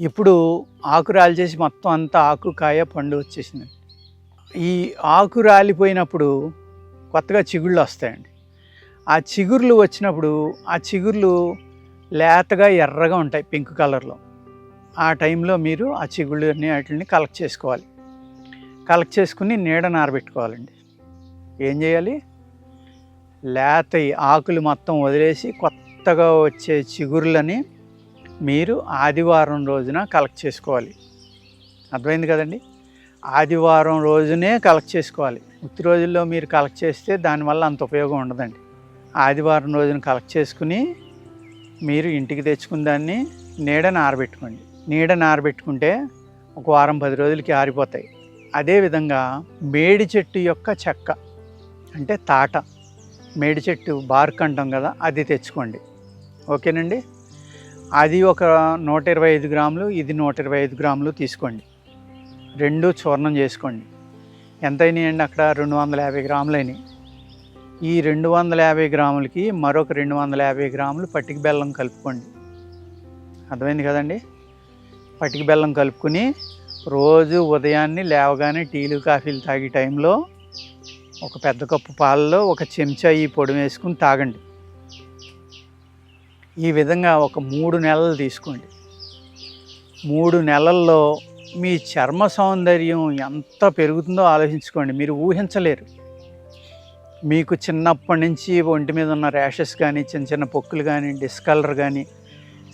ఇప్పుడు ఆకు రాల్చేసి మొత్తం అంతా ఆకు, కాయ, పండు వచ్చేసిందండి. ఈ ఆకు రాలిపోయినప్పుడు కొత్తగా చిగుళ్ళు వస్తాయండి. ఆ చిగుర్లు వచ్చినప్పుడు ఆ చిగుర్లు లేతగా ఎర్రగా ఉంటాయి పింక్ కలర్‌లో. ఆ టైంలో మీరు ఆ చిగుళ్ళని ఆటిల్ని కలెక్ట్ చేసుకోవాలి. కలెక్ట్ చేసుకొని నీడన ఆరబెట్టుకోవాలండి. ఏం చేయాలి? లేతయి ఆకులు మొత్తం వదిలేసి కొత్తగా వచ్చే చిగుర్లని మీరు ఆదివారం రోజున కలెక్ట్ చేసుకోవాలి. అర్థమైంది కదండి? ఆదివారం రోజునే కలెక్ట్ చేసుకోవాలి. ఉత్తి రోజుల్లో మీరు కలెక్ట్ చేస్తే దానివల్ల అంత ఉపయోగం ఉండదండి. ఆదివారం రోజున కలెక్ట్ చేసుకుని మీరు ఇంటికి తెచ్చుకుని దాన్ని నీడన ఆరబెట్టుకోండి. నీడన ఆరబెట్టుకుంటే ఒక వారం 10 రోజులకి ఆరిపోతాయి. అదేవిధంగా మేడి చెట్టు యొక్క చెక్క అంటే తాట, మేడి చెట్టు బార్క్ అంటాం కదా, అది తెచ్చుకోండి. ఓకేనండి. అది ఒక 125 గ్రాములు, ఇది 125 గ్రాములు తీసుకోండి. రెండు చూర్ణం చేసుకోండి. ఎంత అయినాయండి? అక్కడ 250 గ్రాములు అయినాయి. ఈ 250 గ్రాములకి మరొక 250 గ్రాములు పటిక బెల్లం కలుపుకోండి. అర్థమైంది కదండి? పటిక బెల్లం కలుపుకుని రోజు ఉదయాన్నే లేవగానే టీలు కాఫీలు తాగే టైంలో ఒక పెద్ద కప్పు పాలలో ఒక చెంచా ఈ పొడి వేసుకుని తాగండి. ఈ విధంగా ఒక 3 నెలలు తీసుకోండి. 3 నెలల్లో మీ చర్మ సౌందర్యం ఎంత పెరుగుతుందో ఆలోచించుకోండి. మీరు ఊహించలేరు. మీకు చిన్నప్పటి నుంచి ఒంటి మీద ఉన్న ర్యాషెస్ కానీ, చిన్న చిన్న పొక్కులు కానీ, డిస్కలర్ కానీ,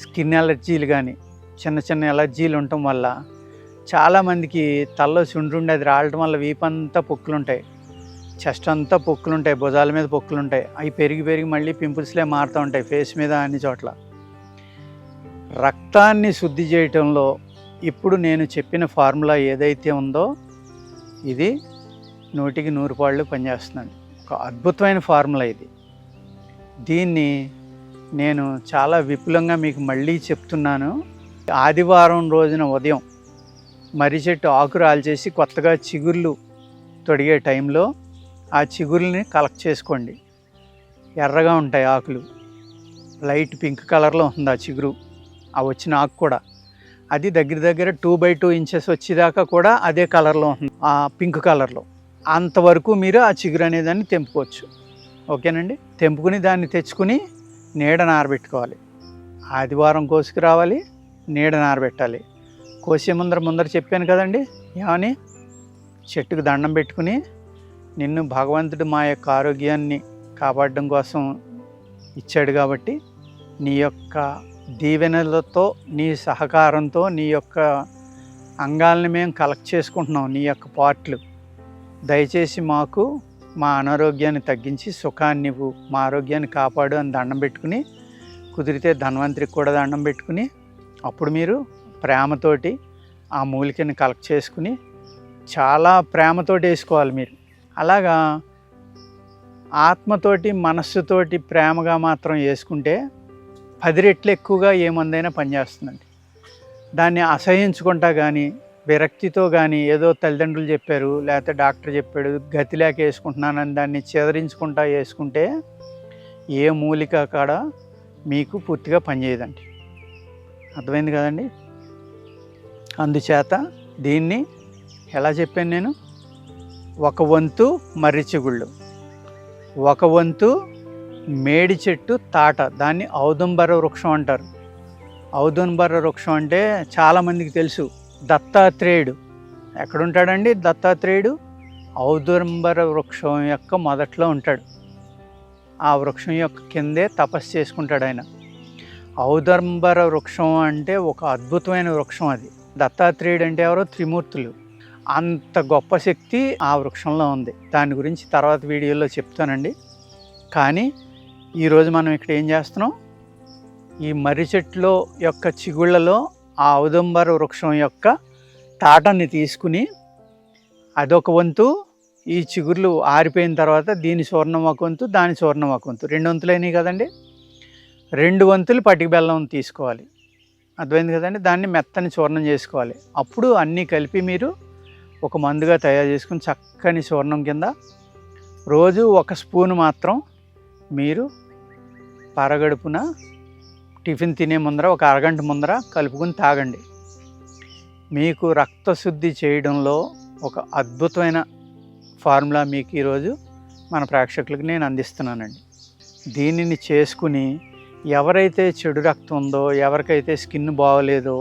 స్కిన్ ఎలర్జీలు కానీ, చిన్న చిన్న ఎలర్జీలు ఉండటం వల్ల చాలామందికి తలలో చుండ్రుండి అది రావటం వల్ల వీపంతా పొక్కులు ఉంటాయి, చెస్ట్ అంతా పొక్కులు ఉంటాయి, భుజాల మీద పొక్కులు ఉంటాయి. అవి పెరిగి పెరిగి మళ్ళీ పింపుల్స్లే మారుతూ ఉంటాయి ఫేస్ మీద అన్ని చోట్ల. రక్తాన్ని శుద్ధి చేయటంలో ఇప్పుడు నేను చెప్పిన ఫార్ములా ఏదైతే ఉందో ఇది 100కి 100 పాళ్ళు పనిచేస్తుందండి. ఒక అద్భుతమైన ఫార్ములా ఇది. దీన్ని నేను చాలా విపులంగా మీకు మళ్ళీ చెప్తున్నాను. ఆదివారం రోజున ఉదయం మర్రి చెట్టు ఆకు రాల్చేసి కొత్తగా చిగుర్లు తొడిగే టైంలో ఆ చిగుర్లని కలెక్ట్ చేసుకోండి. ఎర్రగా ఉంటాయి ఆకులు, లైట్ పింక్ కలర్లో ఉంది ఆ చిగురు. ఆ వచ్చిన ఆకు కూడా అది దగ్గర దగ్గర 2x2 ఇంచెస్ వచ్చేదాకా కూడా అదే కలర్లో ఉంది, ఆ పింక్ కలర్లో. అంతవరకు మీరు ఆ చిగురు అనేదాన్ని తెంపుకోవచ్చు. ఓకేనండి. తెంపుకుని దాన్ని తెచ్చుకుని నీడన ఆరబెట్టుకోవాలి. ఆదివారం కోసుకు రావాలి, నీడన ఆరబెట్టాలి. కోసే ముందర చెప్పాను కదండి ఏమని? చెట్టుకు దండం పెట్టుకుని, నిన్ను భగవంతుడు మా యొక్క ఆరోగ్యాన్ని కాపాడడం కోసం ఇచ్చాడు కాబట్టి నీ యొక్క దీవెనలతో, నీ సహకారంతో నీ యొక్క అంగాల్ని మేము కలెక్ట్ చేసుకుంటున్నాం, నీ యొక్క పార్ట్లు. దయచేసి మాకు మా అనారోగ్యాన్ని తగ్గించి సుఖాన్ని ఇవ్వు, మా ఆరోగ్యాన్ని కాపాడు అని దండం పెట్టుకుని, కుదిరితే ధన్వంతరికి కూడా దండం పెట్టుకుని, అప్పుడు మీరు ప్రేమతోటి ఆ మూలికని కలెక్ట్ చేసుకుని చాలా ప్రేమతోటి వేసుకోవాలి మీరు. అలాగా ఆత్మతోటి మనస్సుతోటి ప్రేమగా మాత్రం వేసుకుంటే 10 రెట్లు ఎక్కువగా ఏ మందైనా పనిచేస్తుందండి. దాన్ని అసహించుకుంటా కానీ, విరక్తితో కానీ, ఏదో తల్లిదండ్రులు చెప్పారు లేకపోతే డాక్టర్ చెప్పాడు గతి లేక వేసుకుంటున్నానని దాన్ని చెదరించుకుంటా వేసుకుంటే ఏ మూలిక కాడ మీకు పూర్తిగా పనిచేయదండి. అర్థమైంది కదండి? అందుచేత దీన్ని ఎలా చెప్పాను నేను? 1 వంతు మర్రి చిగుళ్ళు, 1 వంతు మేడి చెట్టు తాట, దాన్ని ఔదుంబర వృక్షం అంటారు. ఔదుంబర వృక్షం అంటే చాలామందికి తెలుసు, దత్తాత్రేయుడు ఎక్కడుంటాడండి? దత్తాత్రేయుడు ఔదుంబర వృక్షం యొక్క మొదట్లో ఉంటాడు. ఆ వృక్షం యొక్క కిందే తపస్సు చేసుకుంటాడు ఆయన. ఔదుంబర వృక్షం అంటే ఒక అద్భుతమైన వృక్షం అది. దత్తాత్రేయుడు అంటే ఎవరో? త్రిమూర్తులు. అంత గొప్ప శక్తి ఆ వృక్షంలో ఉంది. దాని గురించి తర్వాత వీడియోలో చెప్తానండి. కానీ ఈరోజు మనం ఇక్కడ ఏం చేస్తున్నాం? ఈ మర్రి చెట్లో యొక్క చిగుళ్ళలో ఆ ఔదుంబర వృక్షం యొక్క తాటాన్ని తీసుకుని అదొక వంతు, ఈ చిగుర్లు ఆరిపోయిన తర్వాత దీని చూర్ణం ఒక వంతు, దాని చూర్ణం ఒక వంతు, 2 వంతులైనవి కదండి. 2 వంతులు పటిక బెల్లం తీసుకోవాలి. అర్థమైంది కదండి? దాన్ని మెత్తని చూర్ణం చేసుకోవాలి. అప్పుడు అన్నీ కలిపి మీరు ఒక మందుగా తయారు చేసుకుని చక్కని చూర్ణం కింద రోజు 1 స్పూను మాత్రం మీరు పరగడుపున టిఫిన్ తినే ముందర ఒక అరగంట ముందర కలుపుకుని తాగండి. మీకు రక్తశుద్ధి చేయడంలో ఒక అద్భుతమైన ఫార్ములా మీకు ఈరోజు మన ప్రేక్షకులకు నేను అందిస్తున్నానండి. దీనిని చేసుకుని ఎవరైతే చెడు రక్తం ఉందో, ఎవరికైతే స్కిన్ బాగోలేదో,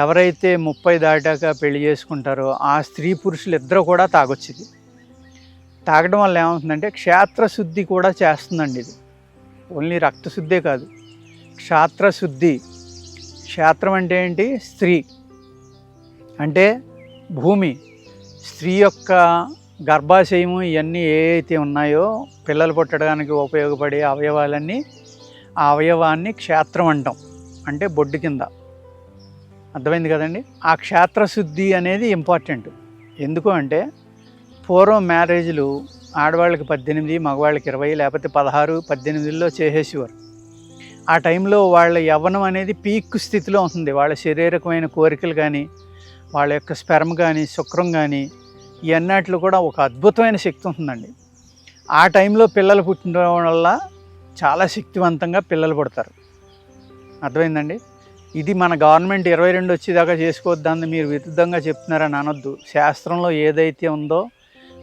ఎవరైతే 30 దాటాక పెళ్లి చేసుకుంటారో ఆ స్త్రీ పురుషులు ఇద్దరు కూడా తాగొచ్చు. ఇది తాగడం వల్ల ఏమవుతుందంటే క్షేత్రశుద్ధి కూడా చేస్తుందండి. ఇది ఓన్లీ రక్తశుద్ధే కాదు, క్షేత్రశుద్ధి. క్షేత్రం అంటే ఏంటి? స్త్రీ అంటే భూమి. స్త్రీ యొక్క గర్భాశయము ఇవన్నీ ఏవైతే ఉన్నాయో పిల్లలు పుట్టడానికి ఉపయోగపడే అవయవాలన్నీ, ఆ అవయవాన్ని క్షేత్రం అంటాం. అంటే బొడ్డు కింద. అర్థమైంది కదండి? ఆ క్షేత్రశుద్ధి అనేది ఇంపార్టెంట్. ఎందుకు అంటే పూర్వం మ్యారేజ్లు ఆడవాళ్ళకి 18, మగవాళ్ళకి 20, లేకపోతే 16, 18లో చేసేసేవారు. ఆ టైంలో వాళ్ళ యవ్వనం అనేది పీక్ స్థితిలో ఉంటుంది. వాళ్ళ శారీరకమైన కోరికలు కానీ, వాళ్ళ యొక్క స్పెర్మ్ కానీ, శుక్రం కానీ, ఇవన్నిటిలో కూడా ఒక అద్భుతమైన శక్తి ఉంటుందండి. ఆ టైంలో పిల్లలు పుట్టడం వల్ల చాలా శక్తివంతంగా పిల్లలు పుడతారు. అర్థమైందండి? ఇది మన గవర్నమెంట్ 22 వచ్చేదాకా చేసుకోవద్దని మీరు విరుద్ధంగా చెప్తున్నారని అనొద్దు. శాస్త్రంలో ఏదైతే ఉందో,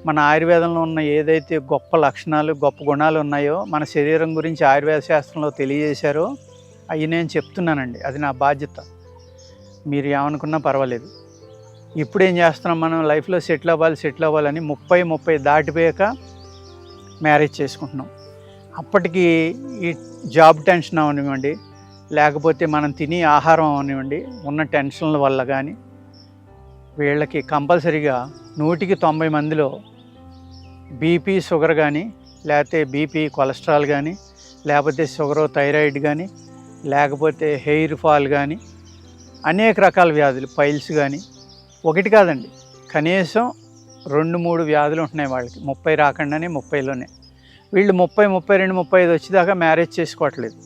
మన ఆయుర్వేదంలో ఉన్న ఏదైతే గొప్ప లక్షణాలు, గొప్ప గుణాలు ఉన్నాయో, మన శరీరం గురించి ఆయుర్వేద శాస్త్రంలో తెలియజేశారో అవి నేను చెప్తున్నానండి. అది నా బాధ్యత. మీరు ఏమనుకున్నా పర్వాలేదు. ఇప్పుడు ఏం చేస్తున్నాం, మనం లైఫ్లో సెటిల్ అవ్వాలని 30 దాటిపోయాక మ్యారేజ్ చేసుకుంటున్నాం. అప్పటికి ఈ జాబ్ టెన్షన్ అవనివ్వండి, లేకపోతే మనం తినే ఆహారం అవనివ్వండి, ఉన్న టెన్షన్ల వల్ల కానీ వీళ్ళకి కంపల్సరీగా 100కి 90 మందిలో బీపీ, షుగర్ కానీ, లేకపోతే బీపీ, కొలెస్ట్రాల్ కానీ, లేకపోతే షుగరు, థైరాయిడ్ కానీ, లేకపోతే హెయిర్ ఫాల్ కానీ, అనేక రకాల వ్యాధులు, పైల్స్ కానీ, ఒకటి కాదండి కనీసం 2-3 వ్యాధులు ఉంటున్నాయి వాళ్ళకి. 30 రాకుండానే 30లోనే. వీళ్ళు 30, 32, 35 వచ్చేదాకా మ్యారేజ్ చేసుకోవట్లేదు.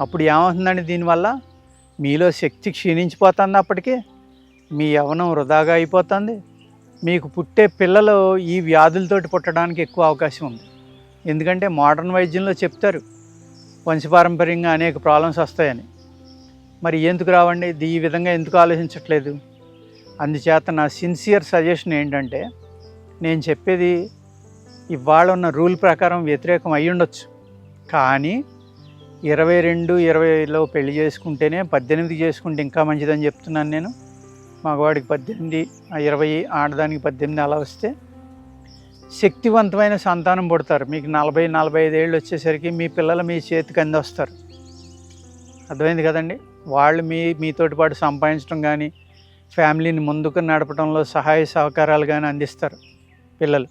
అప్పుడు ఏమవుతుందండి? దీనివల్ల మీలో శక్తి క్షీణించిపోతుంది. అప్పటికే మీ యవ్వనం వృధాగా అయిపోతుంది. మీకు పుట్టే పిల్లలు ఈ వ్యాధులతోటి పుట్టడానికి ఎక్కువ అవకాశం ఉంది. ఎందుకంటే మోడర్న్ వైద్యంలో చెప్తారు వంశపారంపర్యంగా అనేక ప్రాబ్లమ్స్ వస్తాయని. మరి ఎందుకు రావండి? ఈ విధంగా ఎందుకు ఆలోచించట్లేదు? అందుచేత నా సిన్సియర్ సజెషన్ ఏంటంటే, నేను చెప్పేది ఇవాళ ఉన్న రూల్ ప్రకారం వ్యతిరేకం అయ్యి ఉండొచ్చు, కానీ 22, 20లో పెళ్లి చేసుకుంటేనే 18 చేసుకుంటే ఇంకా మంచిదని చెప్తున్నాను నేను. మగవాడికి 18, 20, ఆడదానికి 18 అలా వస్తే శక్తివంతమైన సంతానం పుడతారు. మీకు 40, 45 ఏళ్ళు వచ్చేసరికి మీ పిల్లలు మీ చేతికి అందొస్తారు. అర్థమైంది కదండి? వాళ్ళు మీతోటి పాటు సంపాదించడం కానీ, ఫ్యామిలీని ముందుకు నడపడంలో సహాయ సహకారాలు కానీ అందిస్తారు పిల్లలు.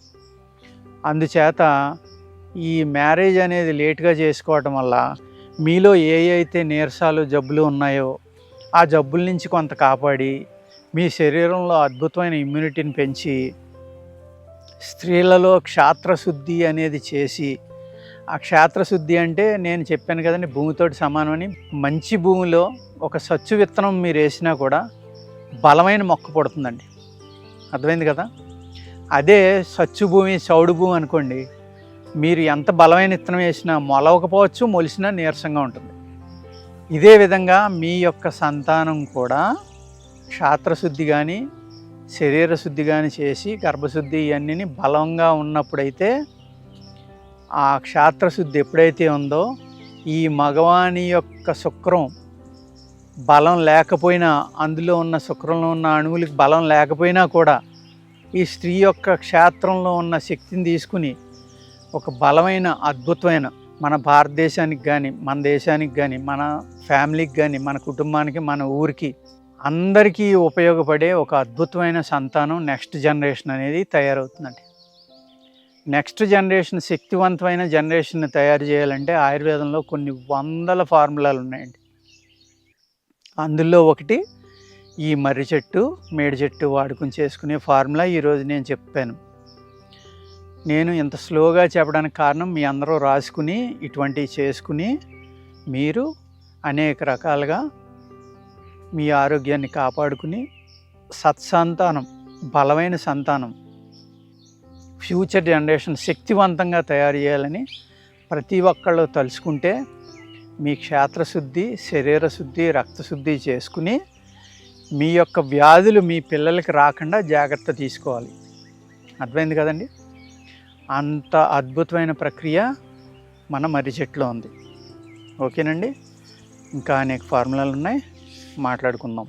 అందుచేత ఈ మ్యారేజ్ అనేది లేట్గా చేసుకోవటం వల్ల మీలో అయితే నీరసాలు, జబ్బులు ఉన్నాయో ఆ జబ్బుల నుంచి కొంత కాపాడి మీ శరీరంలో అద్భుతమైన ఇమ్యూనిటీని పెంచి స్త్రీలలో క్షేత్రశుద్ధి అనేది చేసి, ఆ క్షేత్రశుద్ధి అంటే నేను చెప్పాను కదండి భూమితోటి సమానమని. మంచి భూమిలో ఒక సచ్చు విత్తనం మీరు వేసినా కూడా బలమైన మొక్క పుడుతుందండి. అర్థమైంది కదా? అదే సచ్చు భూమి, చౌడు భూమి అనుకోండి, మీరు ఎంత బలమైన విత్తనం వేసినా మొలవకపోవచ్చు, మొలిసినా నీరసంగా ఉంటుంది. ఇదే విధంగా మీ యొక్క సంతానం కూడా క్షేత్రశుద్ధి కానీ, శరీర శుద్ధి కానీ చేసి గర్భశుద్ధి ఇవన్నీ బలంగా ఉన్నప్పుడైతే, ఆ క్షేత్రశుద్ధి ఎప్పుడైతే ఉందో, ఈ మగవాని యొక్క శుక్రం బలం లేకపోయినా, అందులో ఉన్న శుక్రంలో ఉన్న అణువులకి బలం లేకపోయినా కూడా ఈ స్త్రీ యొక్క క్షేత్రంలో ఉన్న శక్తిని తీసుకుని ఒక బలమైన, అద్భుతమైన, మన భారతదేశానికి కానీ, మన దేశానికి కానీ, మన ఫ్యామిలీకి కానీ, మన కుటుంబానికి, మన ఊరికి, అందరికీ ఉపయోగపడే ఒక అద్భుతమైన సంతానం, నెక్స్ట్ జనరేషన్ అనేది తయారవుతుందండి. నెక్స్ట్ జనరేషన్, శక్తివంతమైన జనరేషన్ని తయారు చేయాలంటే ఆయుర్వేదంలో కొన్ని వందల ఫార్ములాలు ఉన్నాయండి. అందులో ఒకటి ఈ మర్రి చెట్టు, మేడి చెట్టు వాడుకుని చేసుకునే ఫార్ములా ఈరోజు నేను చెప్పాను. నేను ఇంత స్లోగా చెప్పడానికి కారణం, మీ అందరూ రాసుకుని ఇటువంటివి చేసుకుని మీరు అనేక రకాలుగా మీ ఆరోగ్యాన్ని కాపాడుకుని సత్సంతానం, బలమైన సంతానం, ఫ్యూచర్ జనరేషన్ శక్తివంతంగా తయారు చేయాలని ప్రతి ఒక్కళ్ళు తలుచుకుంటే మీ క్షేత్రశుద్ధి, శరీర శుద్ధి, రక్తశుద్ధి చేసుకుని మీ యొక్క వ్యాధులు మీ పిల్లలకి రాకుండా జాగ్రత్త తీసుకోవాలి. అర్థమైంది కదండి? అంత అద్భుతమైన ప్రక్రియ మన మర్రి చెట్టులో ఉంది. ఓకేనండి. ఇంకా అనేక ఫార్ములాలు ఉన్నాయి, మాట్లాడుకుందాం.